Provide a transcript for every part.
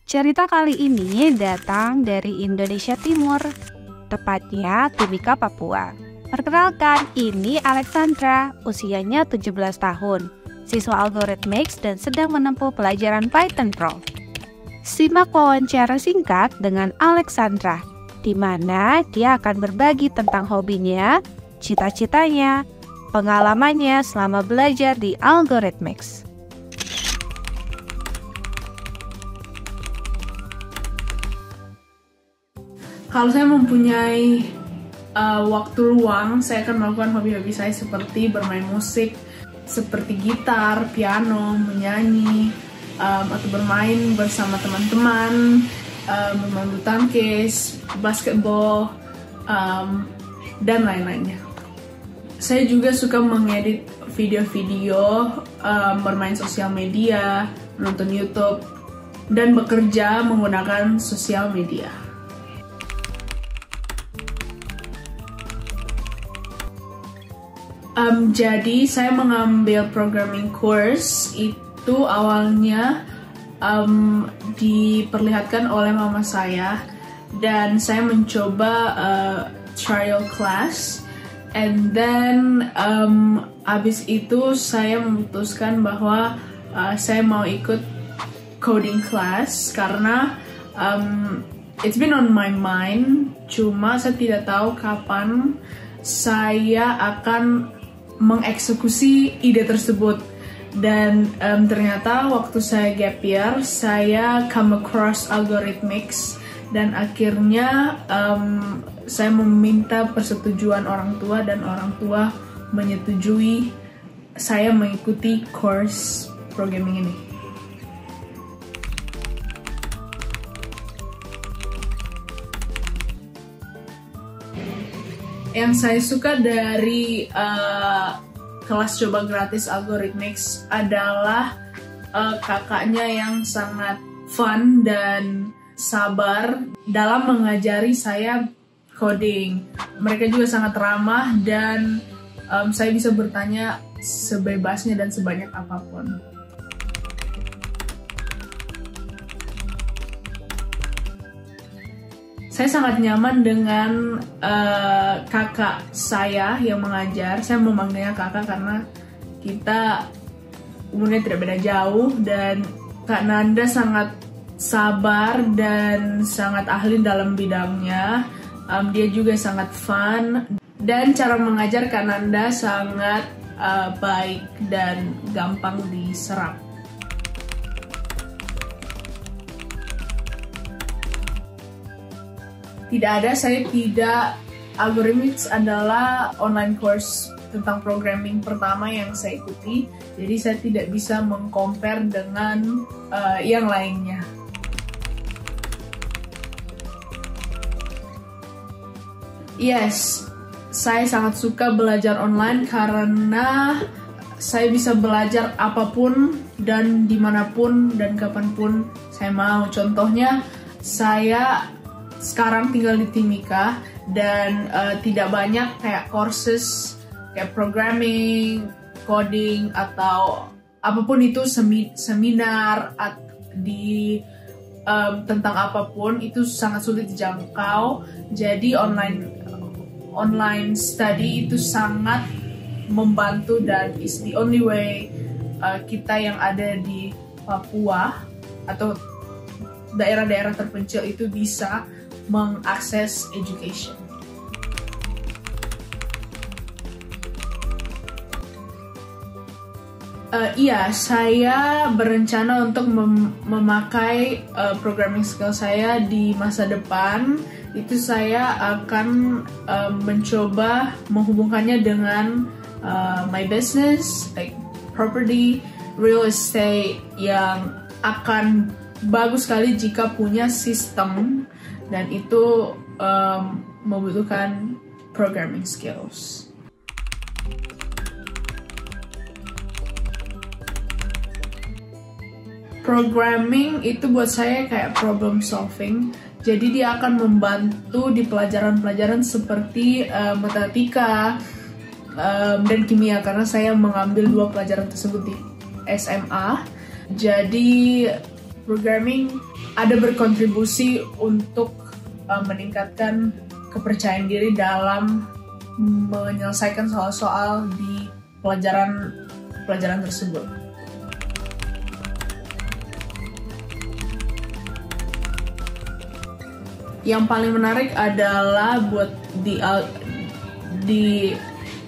Cerita kali ini datang dari Indonesia Timur, tepatnya Timika, Papua. Perkenalkan, ini Alexandra, usianya 17 tahun, siswa Algorithmics dan sedang menempuh pelajaran Python Pro. Simak wawancara singkat dengan Alexandra, di mana dia akan berbagi tentang hobinya, cita-citanya, pengalamannya selama belajar di Algorithmics. Kalau saya mempunyai waktu luang, saya akan melakukan hobi-hobi saya seperti bermain musik, seperti gitar, piano, menyanyi, atau bermain bersama teman-teman, bermain bulu tangkis, basketball, dan lain-lainnya. Saya juga suka mengedit video-video, bermain sosial media, menonton YouTube, dan bekerja menggunakan sosial media. Jadi saya mengambil programming course itu awalnya diperlihatkan oleh mama saya, dan saya mencoba trial class, and then abis itu saya memutuskan bahwa saya mau ikut coding class karena it's been on my mind, cuma saya tidak tahu kapan saya akan mengeksekusi ide tersebut. Dan ternyata waktu saya gap year, saya come across Algorithmics, dan akhirnya saya meminta persetujuan orang tua, dan orang tua menyetujui saya mengikuti course programming ini. Yang saya suka dari kelas coba gratis Algorithmics adalah kakaknya yang sangat fun dan sabar dalam mengajari saya coding. Mereka juga sangat ramah, dan saya bisa bertanya sebebasnya dan sebanyak apapun. Saya sangat nyaman dengan kakak saya yang mengajar. Saya memanggilnya kakak karena kita umurnya tidak beda jauh, dan Kak Nanda sangat sabar dan sangat ahli dalam bidangnya. Dia juga sangat fun, dan cara mengajar Kak Nanda sangat baik dan gampang diserap. Tidak ada, saya tidak. Algorithmics adalah online course tentang programming pertama yang saya ikuti, jadi saya tidak bisa meng-compare dengan yang lainnya. Yes, saya sangat suka belajar online karena saya bisa belajar apapun dan dimanapun dan kapanpun saya mau. Contohnya, saya sekarang tinggal di Timika, dan tidak banyak kayak courses kayak programming, coding, atau apapun itu, seminar tentang apapun itu sangat sulit dijangkau. Jadi online study itu sangat membantu, dan is the only way kita yang ada di Papua atau daerah-daerah terpencil itu bisa mengakses education. Iya, saya berencana untuk memakai programming skill saya di masa depan. Itu saya akan mencoba menghubungkannya dengan my business, like property, real estate, yang akan bagus sekali jika punya sistem, dan itu membutuhkan programming skills. Programming itu buat saya kayak problem solving, jadi dia akan membantu di pelajaran-pelajaran seperti matematika dan kimia, karena saya mengambil 2 pelajaran tersebut di SMA. Jadi programming ada berkontribusi untuk meningkatkan kepercayaan diri dalam menyelesaikan soal-soal di pelajaran tersebut. Yang paling menarik adalah buat di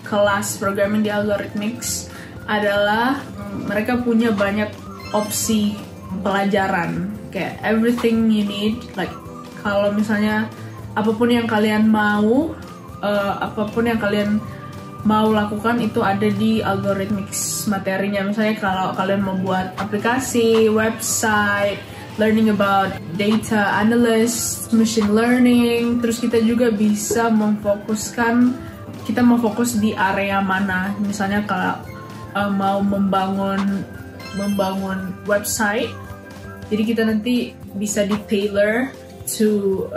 kelas programming di Algorithmics adalah mereka punya banyak opsi pelajaran, kayak everything you need, like kalau misalnya apapun yang kalian mau lakukan itu ada di Algorithmics materinya. Misalnya kalau kalian membuat aplikasi, website, learning about data analyst, machine learning, terus kita juga bisa kita mau fokus di area mana. Misalnya kalau mau membangun website, jadi kita nanti bisa di-tailor to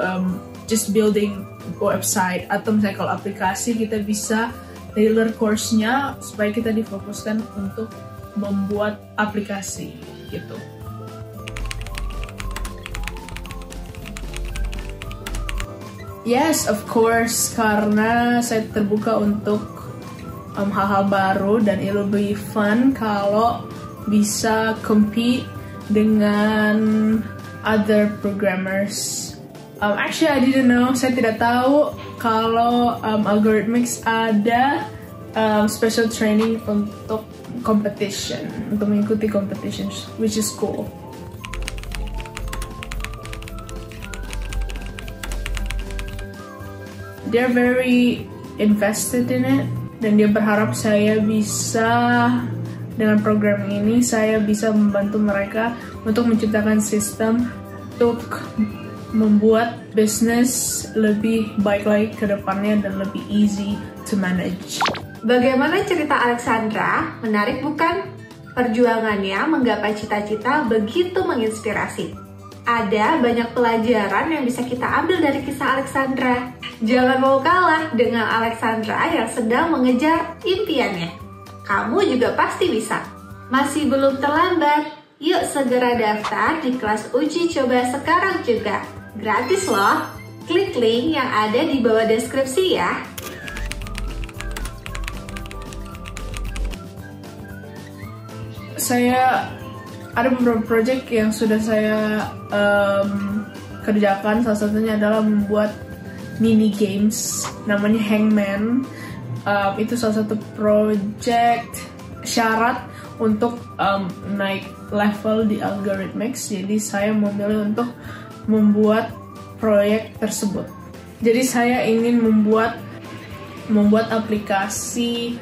just building website, atau misalnya kalau aplikasi kita bisa tailor course-nya supaya kita difokuskan untuk membuat aplikasi gitu. Yes, of course, karena saya terbuka untuk hal-hal baru dan it will be fun kalau bisa compete dengan other programmers. Actually, I didn't know. Saya tidak tahu kalau Algorithmics ada special training untuk competition, untuk mengikuti competitions, which is cool. They're very invested in it, dan dia berharap saya bisa, dengan program ini, saya bisa membantu mereka untuk menciptakan sistem untuk membuat bisnis lebih baik lagi ke depannya dan lebih easy to manage. Bagaimana cerita Alexandra? Menarik bukan? Perjuangannya menggapai cita-cita begitu menginspirasi. Ada banyak pelajaran yang bisa kita ambil dari kisah Alexandra. Jangan mau kalah dengan Alexandra yang sedang mengejar impiannya. Kamu juga pasti bisa. Masih belum terlambat. Yuk segera daftar di kelas uji coba sekarang juga. Gratis loh. Klik link yang ada di bawah deskripsi ya. Saya ada beberapa project yang sudah saya kerjakan. Salah satunya adalah membuat mini games namanya Hangman. Itu salah satu project syarat untuk naik level di Algorithmics. Jadi saya memilih untuk membuat proyek tersebut. Jadi saya ingin membuat aplikasi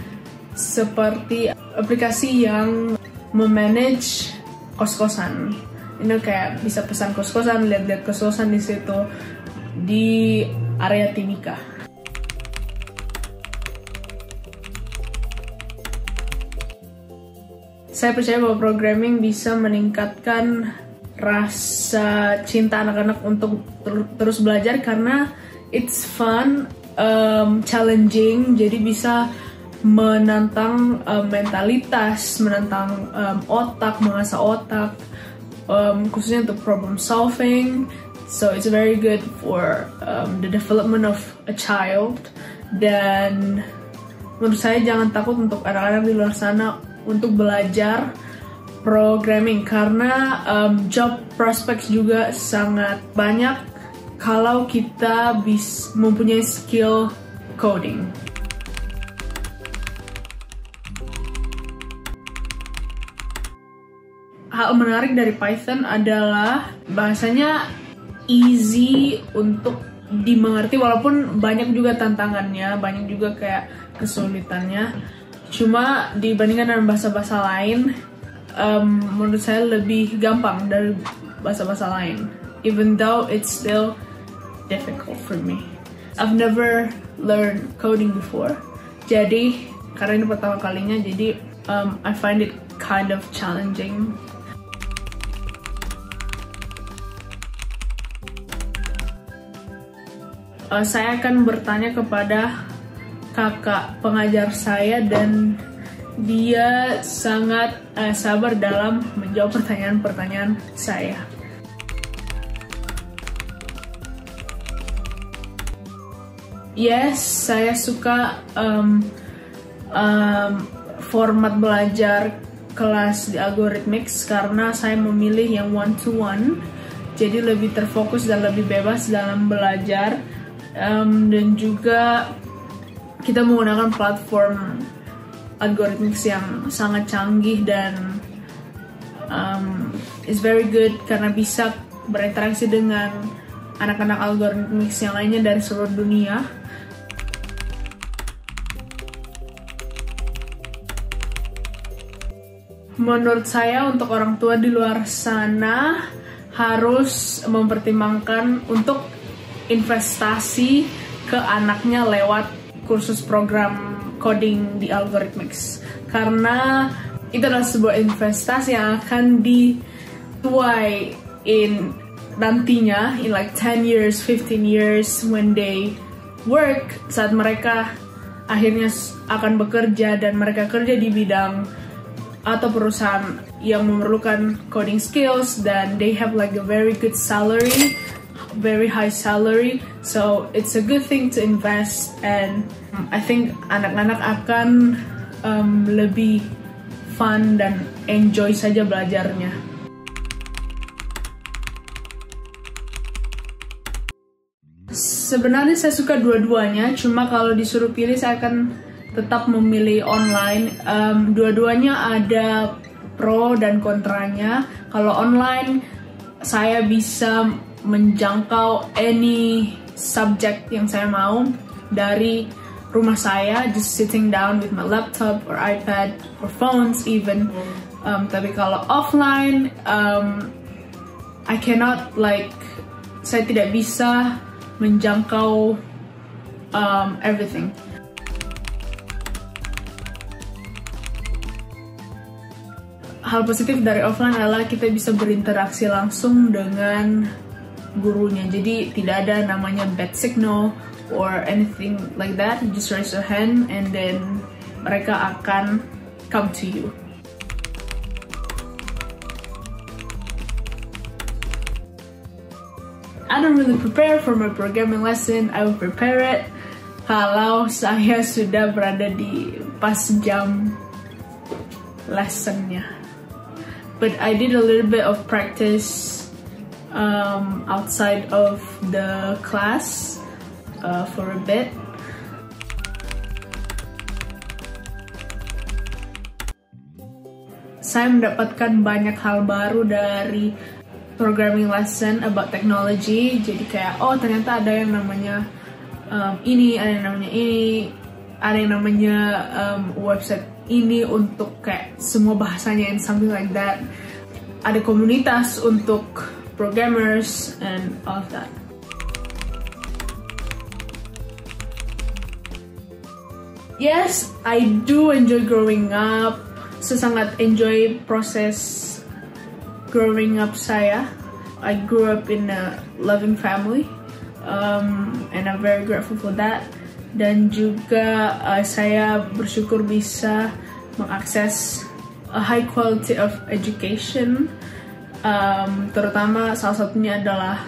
seperti aplikasi yang memanage kos-kosan. Ini kayak bisa pesan kos-kosan, lihat-lihat kos-kosan di situ di area Timika. Saya percaya bahwa programming bisa meningkatkan rasa cinta anak-anak untuk terus belajar karena it's fun, challenging, jadi bisa menantang mentalitas, menantang otak, mengasah otak, khususnya untuk problem solving. So it's very good for the development of a child. Dan menurut saya jangan takut untuk anak-anak di luar sana untuk belajar programming karena job prospects juga sangat banyak kalau kita mempunyai skill coding. Hal menarik dari Python adalah bahasanya easy untuk dimengerti, walaupun banyak juga tantangannya, banyak juga kayak kesulitannya. Cuma dibandingkan dengan bahasa-bahasa lain, menurut saya lebih gampang dari bahasa-bahasa lain. Even though it's still difficult for me. I've never learned coding before. Jadi, karena ini pertama kalinya, jadi I find it kind of challenging. Saya akan bertanya kepada kakak pengajar saya dan dia sangat sabar dalam menjawab pertanyaan-pertanyaan saya. Yes, saya suka format belajar kelas di Algorithmics karena saya memilih yang one-to-one, jadi lebih terfokus dan lebih bebas dalam belajar, dan juga kita menggunakan platform Algorithmics yang sangat canggih dan is very good karena bisa berinteraksi dengan anak-anak Algorithmics yang lainnya dari seluruh dunia. Menurut saya untuk orang tua di luar sana harus mempertimbangkan untuk investasi ke anaknya lewat kursus program coding di Algorithmics, karena itu adalah sebuah investasi yang akan dituai nantinya in like 10 years, 15 years when they work, saat mereka akhirnya akan bekerja dan mereka kerja di bidang atau perusahaan yang memerlukan coding skills, dan they have like a very good salary, very high salary, so it's a good thing to invest, and I think anak-anak akan lebih fun dan enjoy saja belajarnya. Sebenarnya saya suka dua-duanya, cuma kalau disuruh pilih saya akan tetap memilih online. Dua-duanya ada pro dan kontranya. Kalau online saya bisa menjangkau any subject yang saya mau dari rumah saya, just sitting down with my laptop or iPad or phones even. Tapi kalau offline, I cannot saya tidak bisa menjangkau everything. Hal positif dari offline adalah kita bisa berinteraksi langsung dengan gurunya. Jadi tidak ada namanya bad signal or anything like that. You just raise your hand and then mereka akan come to you. I don't really prepare for my programming lesson. I will prepare it kalau saya sudah berada di pas jam lessonnya. But I did a little bit of practice outside of the class for a bit. Saya mendapatkan banyak hal baru dari programming lesson about technology. Jadi kayak, oh ternyata ada yang namanya ini, ada yang namanya ini, ada yang namanya website ini untuk kayak semua bahasanya and something like that. Ada komunitas untuk programmers and all of that. Yes, I do enjoy growing up. Saya sangat enjoy proses growing up saya. I grew up in a loving family, and I'm very grateful for that. Dan juga saya bersyukur bisa mengakses a high quality of education, terutama salah satunya adalah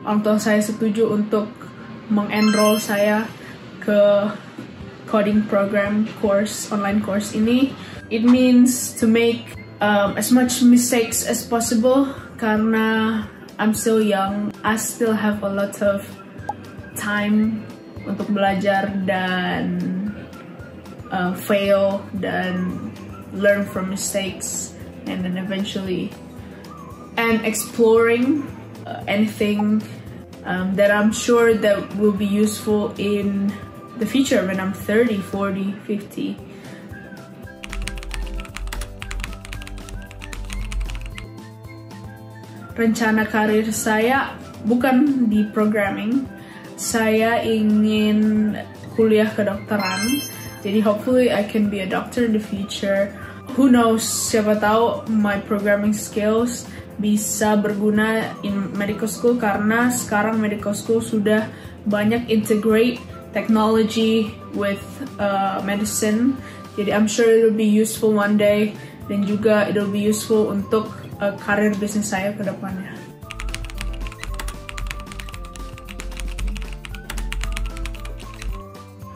orang tua saya setuju untuk mengenroll saya ke coding program course, online course ini. It means to make as much mistakes as possible karena I'm still young. I still have a lot of time untuk belajar dan fail dan learn from mistakes, and then eventually and exploring anything that I'm sure that will be useful in the future when I'm 30, 40, 50. Rencana karir saya bukan di programming. Saya ingin kuliah kedokteran. Jadi hopefully I can be a doctor in the future. Who knows, siapa tahu my programming skills bisa berguna in medical school, karena sekarang medical school sudah banyak integrate technology with medicine. Jadi I'm sure it will be useful one day, dan juga it will be useful untuk karir bisnis saya ke depannya.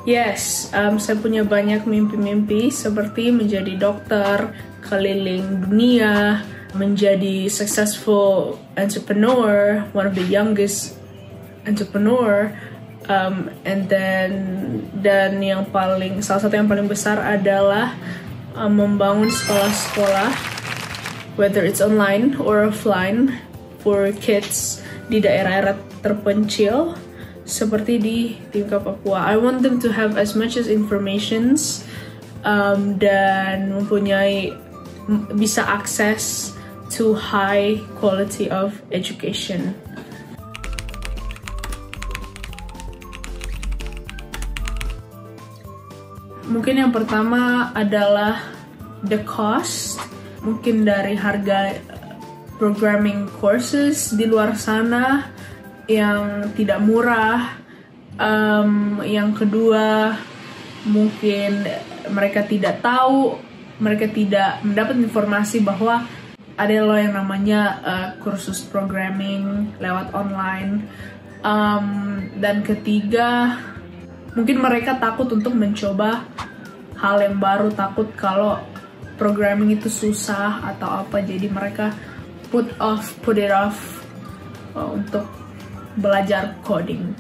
Yes, saya punya banyak mimpi-mimpi seperti menjadi dokter, keliling dunia, menjadi successful entrepreneur, one of the youngest entrepreneur, dan salah satu yang paling besar adalah membangun sekolah-sekolah, whether it's online or offline, for kids di daerah-daerah terpencil seperti di Timika Papua. I want them to have as much as informations dan bisa akses to high quality of education. Mungkin yang pertama adalah the cost, mungkin dari harga programming courses di luar sana yang tidak murah. Yang kedua, mungkin mereka tidak tahu, mereka tidak mendapat informasi bahwa ada loh yang namanya kursus programming lewat online. Dan ketiga, mungkin mereka takut untuk mencoba hal yang baru, takut kalau programming itu susah atau apa, jadi mereka put it off untuk belajar coding.